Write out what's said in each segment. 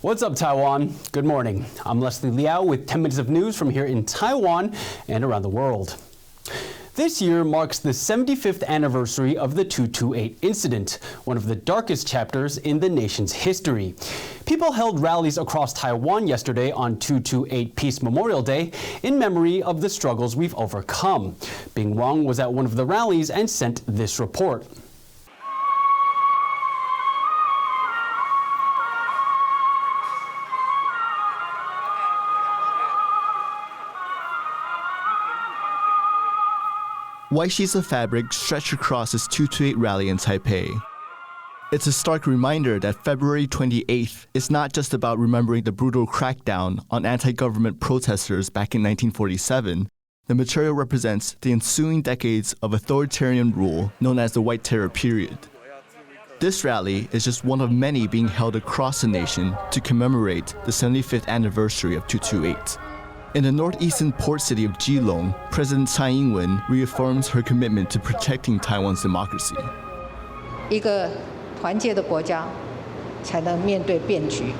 What's up, Taiwan? Good morning. I'm Leslie Liao with 10 minutes of news from here in Taiwan and around the world. This year marks the 75th anniversary of the 228 incident, one of the darkest chapters in the nation's history. People held rallies across Taiwan yesterday on 228 Peace Memorial Day in memory of the struggles we've overcome. Bing Wang was at one of the rallies and sent this report. White sheets of fabric stretch across this 228 rally in Taipei. It's a stark reminder that February 28th is not just about remembering the brutal crackdown on anti-government protesters back in 1947. The material represents the ensuing decades of authoritarian rule known as the White Terror period. This rally is just one of many being held across the nation to commemorate the 75th anniversary of 228. In the northeastern port city of Keelung, President Tsai Ing-wen reaffirms her commitment to protecting Taiwan's democracy. 一个团结的国家才能面对变局，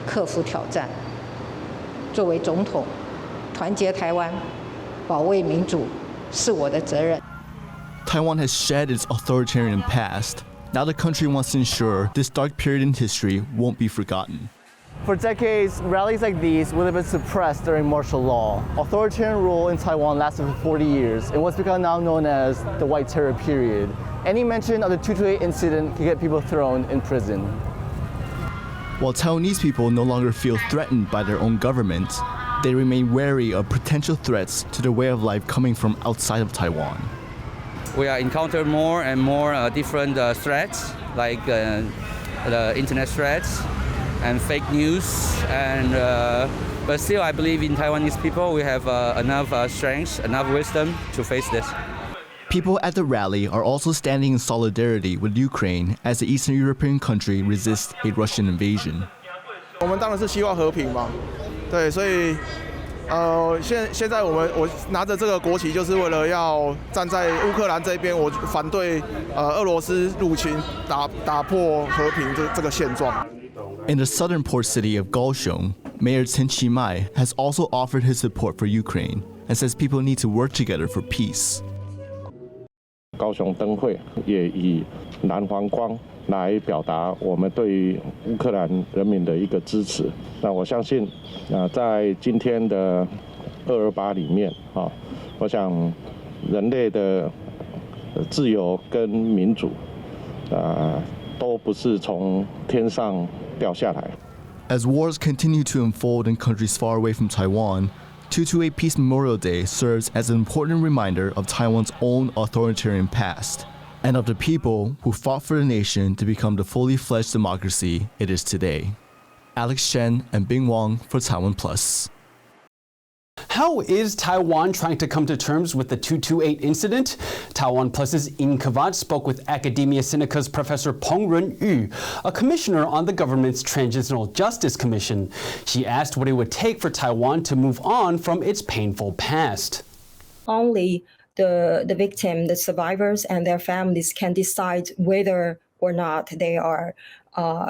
克服挑战。作为总统，团结台湾，保卫民主是我的责任。 Taiwan has shed its authoritarian past. Now the country wants to ensure this dark period in history won't be forgotten. For decades, rallies like these would have been suppressed during martial law. Authoritarian rule in Taiwan lasted for 40 years in what's become now known as the White Terror period. Any mention of the 228 incident could get people thrown in prison. While Taiwanese people no longer feel threatened by their own government, they remain wary of potential threats to their way of life coming from outside of Taiwan. We are encountering more and more different threats, like the internet threats and fake news, but still I believe in Taiwanese people we have enough strength, enough wisdom to face this. People at the rally are also standing in solidarity with Ukraine as the Eastern European country resists a Russian invasion. 我们当然是希望和平嘛，对，所以现在我拿着这个国旗，就是为了要站在乌克蘭這邊，我反對俄羅斯入侵，打破和平這個現狀。 In the southern port city of Kaohsiung, Mayor Chen Chi-mai has also offered his support for Ukraine and says people need to work together for peace. 高雄灯会也以蓝黄光来表达我们对于乌克兰人民的一个支持。那我相信，在今天的228里面，我想人类的自由跟民主，都不是从天上掉下来。 As wars continue to unfold in countries far away from Taiwan, 228 Peace Memorial Day serves as an important reminder of Taiwan's own authoritarian past and of the people who fought for the nation to become the fully fledged democracy it is today. Alex Chen and Bing Wang for TaiwanPlus. How is Taiwan trying to come to terms with the 228 incident? TaiwanPlus's Yin Kavat spoke with Academia Sinica's Professor Peng Ren-yu, a commissioner on the government's Transitional Justice Commission. She asked what it would take for Taiwan to move on from its painful past. Only the victim, the survivors, and their families can decide whether or not they are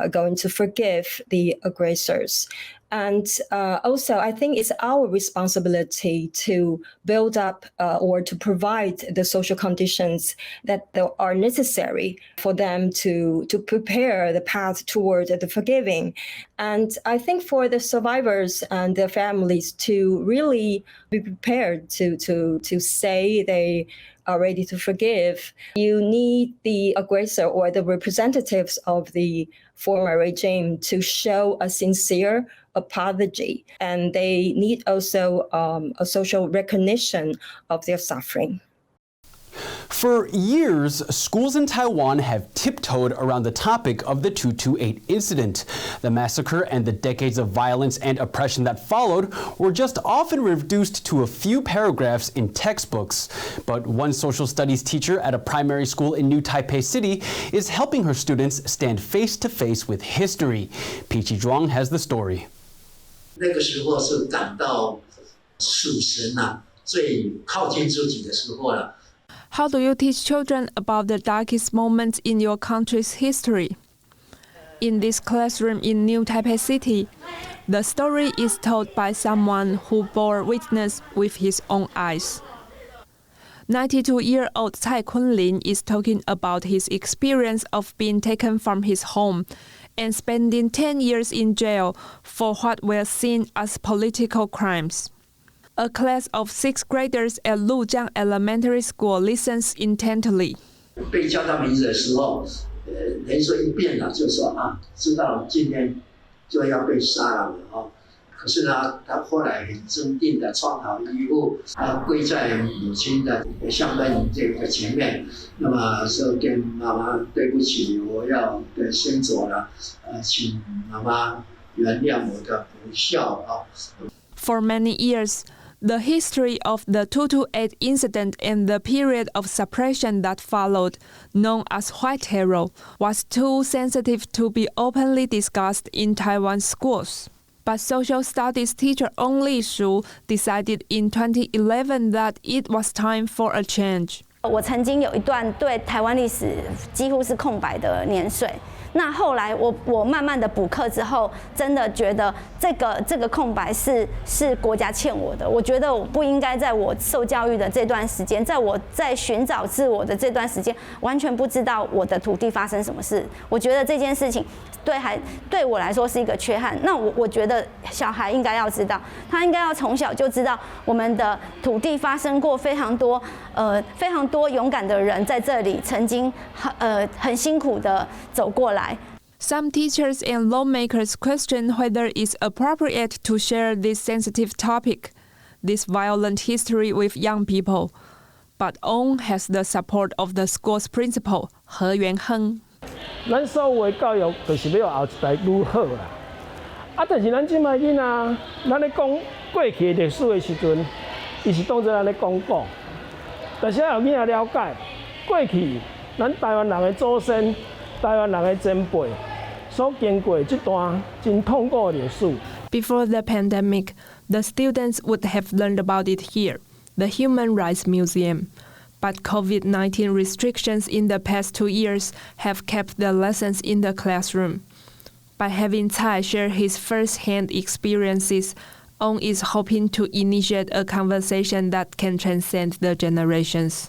going to forgive the aggressors. And also, I think it's our responsibility to build up or to provide the social conditions that are necessary for them to prepare the path toward the forgiving. And I think for the survivors and their families to really be prepared to say they are ready to forgive, you need the aggressor or the representatives of the former regime to show a sincere apology, and they need also a social recognition of their suffering. For years, schools in Taiwan have tiptoed around the topic of the 228 incident. The massacre and the decades of violence and oppression that followed were just often reduced to a few paragraphs in textbooks. But one social studies teacher at a primary school in New Taipei City is helping her students stand face to face with history. Peachy Zhuang has the story. 那个时候是感到属神最靠近自己的时候了。 How do you teach children about the darkest moments in your country's history? in this classroom in New Taipei City. The story is told by someone who bore witness with his own eyes. 92-year-old Cai Kunlin is talking about his experience of being taken from his home and spending 10 years in jail for what were seen as political crimes. A class of 6th graders at Lujiang Elementary School listens intently. 被叫到名字的时候，人说一遍了，就说啊，知道今天就要被杀了哦。可是呢，他后来很镇定的穿好衣服，跪在母亲的香灯这个前面，那么说跟妈妈对不起，我要先走了，请妈妈原谅我的不孝啊。For many years, the history of the 228 incident and the period of suppression that followed, known as White Terror, was too sensitive to be openly discussed in Taiwan schools. But social studies teacher Ong Li Shu decided in 2011 that it was time for a change. 我曾经有一段对台湾历史几乎是空白的年岁。那后来我慢慢的补课之后，真的觉得这个空白是国家欠我的。我觉得我不应该在我受教育的这段时间，在我在寻找自我的这段时间，完全不知道我的土地发生什么事。我觉得这件事情对我来说是一个缺憾。那我觉得小孩应该要知道，他应该要从小就知道我们的土地发生过非常多勇敢的人在这里曾经很辛苦的走过来。Some teachers and lawmakers question whether it's appropriate to share this sensitive topic, this violent history with young people. But Ong has the support of the school's principal, He Yuanheng. 咱所有的教育就是要后一代愈好啦。但是咱即摆囡仔，咱咧讲过去的历史的时阵，伊是当作咱咧讲古。但是要囡仔了解，过去咱台湾人的祖先、台湾人的前辈所经过这段真痛苦的历史。Before the pandemic, the students would have learned about it here, the Human Rights Museum. But COVID-19 restrictions in the past 2 years have kept the lessons in the classroom. By having Cai share his first-hand experiences, Ong is hoping to initiate a conversation that can transcend the generations.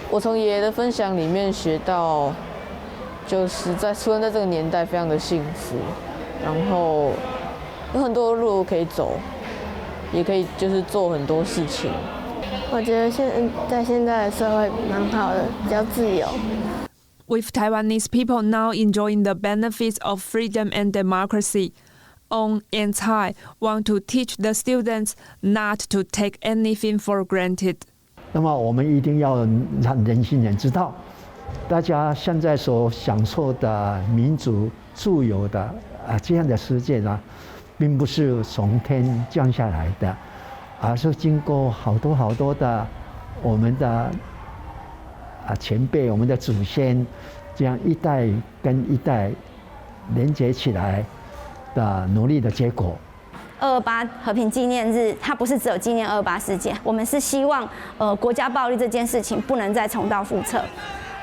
我从爷爷的分享里面学到，就是出生在这个年代非常的幸福，然后有很多路可以走，也可以就是做很多事情。我觉得在现在的社会蛮好的，比较自由。With Taiwanese people now enjoying the benefits of freedom and democracy, Ong and Cai want to teach the students not to take anything for granted. 那么我们一定要让年轻人知道，大家现在所享受的民主自由的这样的世界呢，并不是从天降下来的，而是经过好多的我们的前辈、我们的祖先，这样一代跟一代连接起来的努力的结果。228和平纪念日，它不是只有纪念228事件，我们是希望国家暴力这件事情不能再重蹈覆辙。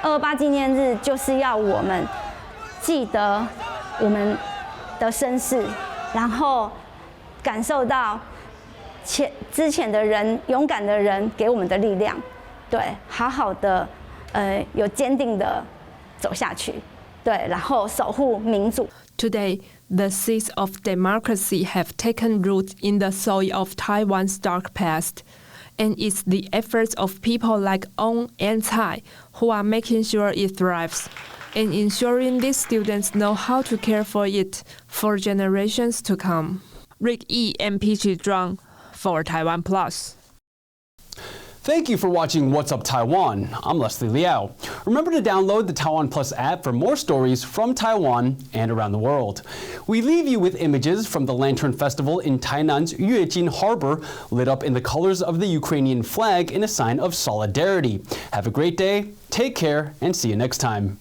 228纪念日就是要我们记得我们的身世，然后感受到之前的人勇敢的人给我们的力量，对，好好的有坚定的走下去，对，然后守护民主。Today, the seeds of democracy have taken root in the soil of Taiwan's dark past, and it's the efforts of people like Ong and Cai who are making sure it thrives, and ensuring these students know how to care for it for generations to come. Rick Yi and Peachy Zhuang for TaiwanPlus. Thank you for watching What's Up Taiwan. I'm Leslie Liao. Remember to download the TaiwanPlus app for more stories from Taiwan and around the world. We leave you with images from the Lantern Festival in Tainan's Yuejin Harbor, lit up in the colors of the Ukrainian flag in a sign of solidarity. Have a great day, take care, and see you next time.